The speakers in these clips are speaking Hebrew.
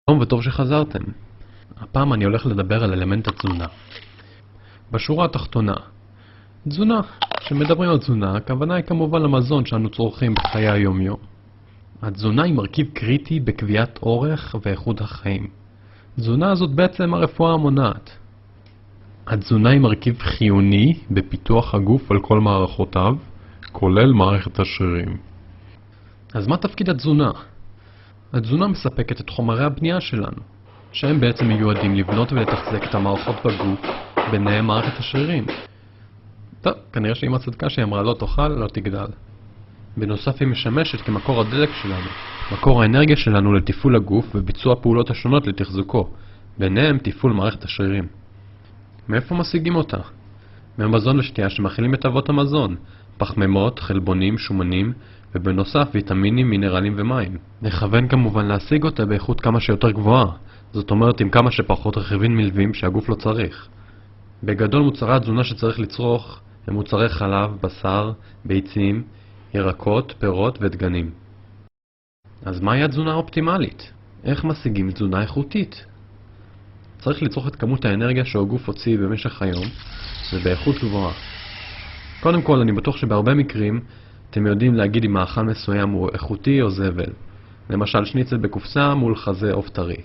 שלום וטוב שחזרתם. הפעם אני הולך לדבר על אלמנט התזונה. בשורה התחתונה, תזונה. כשמדברים על תזונה, הכוונה היא כמובן למזון שאנו צורכים בחיי היום-יום. התזונה היא מרכיב קריטי בקביעת אורך ואיכות החיים. תזונה הזאת בעצם הרפואה המונעת. התזונה היא מרכיב חיוני בפיתוח הגוף על כל מערכותיו, כולל מערכת השרירים. אז מה תפקיד התזונה? התזונה מספקת את חומרי הבנייה שלנו, שהם בעצם מיועדים לבנות ולתחזק את המערכות בגוף, ביניהם מערכת השרירים. טוב, כנראה שאמא צדקה שהיא אמרה לא תאכל, לא תגדל. בנוסף היא משמשת כמקור הדלק שלנו, מקור האנרגיה שלנו לתפעול הגוף וביצוע פעולות השונות לתחזוקו, ביניהם תפעול מערכת השרירים. מאיפה משיגים אותה? מהמזון ושתייה שמכילים את אבות המזון, פחמימות, חלבונים, שומנים, ובנוסף ויטמינים, מינרלים ומים. נכוון כמובן להשיג אותה באיכות כמה שיותר גבוהה, זאת אומרת עם כמה שפחות רכיבים מלווים שהגוף לא צריך. בגדול מוצרי התזונה שצריך לצרוך הם מוצרי חלב, בשר, ביצים, ירקות, פירות ודגנים. אז מהי התזונה האופטימלית? איך משיגים תזונה איכותית? צריך לצרוך את כמות האנרגיה שהגוף הוציא במשך היום ובאיכות גבוהה. קודם כל, אני בטוח שבהרבה מקרים אתם יודעים להגיד אם מאכל מסוים הוא איכותי או זבל. למשל שניצל בקופסה מול חזה עוף טרי.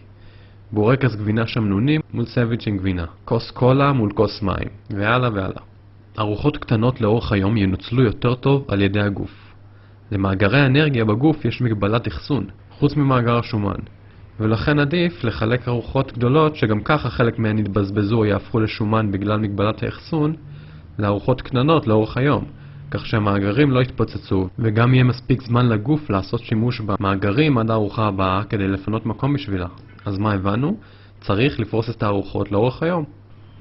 בורקס גבינה שמנוני מול סנדוויץ' עם גבינה. כוס קולה מול כוס מים. והלאה והלאה. ארוחות קטנות לאורך היום ינוצלו יותר טוב על ידי הגוף. למאגרי האנרגיה בגוף יש מגבלת אחסון, חוץ ממאגר השומן. ולכן עדיף לחלק ארוחות גדולות שגם ככה חלק מהן יתבזבזו או יהפכו לשומן בגלל מגבלת האחסון, לארוחות קטנות לאורך היום, כך שהמאגרים לא יתפוצצו וגם יהיה מספיק זמן לגוף לעשות שימוש במאגרים עד הארוחה הבאה כדי לפנות מקום בשבילה. אז מה הבנו? צריך לפרוס את הארוחות לאורך היום.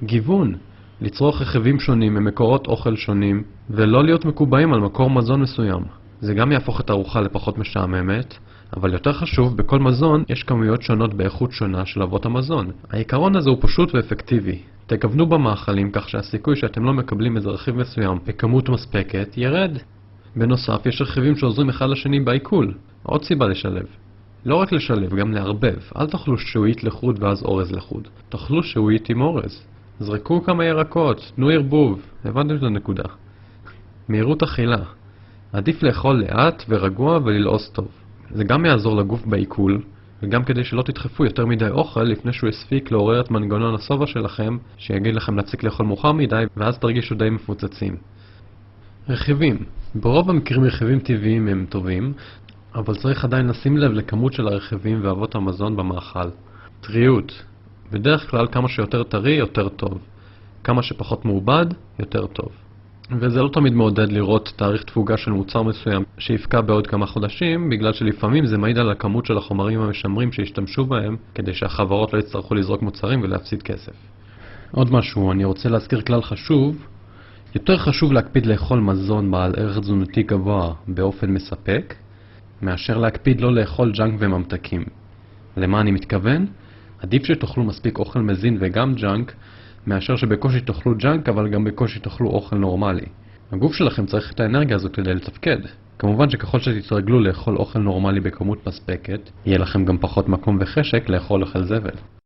גיוון, לצרוך רכיבים שונים ממקורות אוכל שונים ולא להיות מקובעים על מקור מזון מסוים. זה גם יהפוך את הארוחה לפחות משעממת, אבל יותר חשוב, בכל מזון יש כמויות שונות באיכות שונה של אבות המזון. העיקרון הזה הוא פשוט ואפקטיבי. תכוונו במאכלים כך שהסיכוי שאתם לא מקבלים איזה רכיב מסוים בכמות מספקת ירד. בנוסף, יש רכיבים שעוזרים אחד לשני בעיכול. עוד סיבה לשלב. לא רק לשלב, גם לערבב. אל תאכלו שעועית לחוד ואז אורז לחוד. תאכלו שעועית עם אורז. זרקו כמה ירקות, תנו ערבוב. הבנתם את הנקודה. מהירות אכילה. עדיף לאכול לאט ורגוע וללעוס טוב. זה גם יעזור לגוף בעיכול, וגם כדי שלא תדחפו יותר מדי אוכל לפני שהוא יספיק לעורר את מנגנון השובע שלכם, שיגיד לכם להפסיק לאכול מאוחר מדי, ואז תרגישו די מפוצצים. רכיבים. ברוב המקרים רכיבים טבעיים הם טובים, אבל צריך עדיין לשים לב לכמות של הרכיבים ואבות המזון במאכל. טריות. בדרך כלל כמה שיותר טרי יותר טוב. כמה שפחות מעובד יותר טוב. וזה לא תמיד מעודד לראות תאריך תפוגה של מוצר מסוים שיפקע בעוד כמה חודשים, בגלל שלפעמים זה מעיד על הכמות של החומרים המשמרים שהשתמשו בהם, כדי שהחברות לא יצטרכו לזרוק מוצרים ולהפסיד כסף. עוד משהו, אני רוצה להזכיר כלל חשוב. יותר חשוב להקפיד לאכול מזון בעל ערך תזונתי גבוה באופן מספק, מאשר להקפיד לא לאכול ג'אנק וממתקים. למה אני מתכוון? עדיף שתאכלו מספיק אוכל מזין וגם ג'אנק, מאשר שבקושי תאכלו ג'אנק אבל גם בקושי תאכלו אוכל נורמלי. הגוף שלכם צריך את האנרגיה הזו כדי לתפקד. כמובן שככל שתתרגלו לאכול אוכל נורמלי בכמות מספקת, יהיה לכם גם פחות מקום וחשק לאכול אוכל זבל.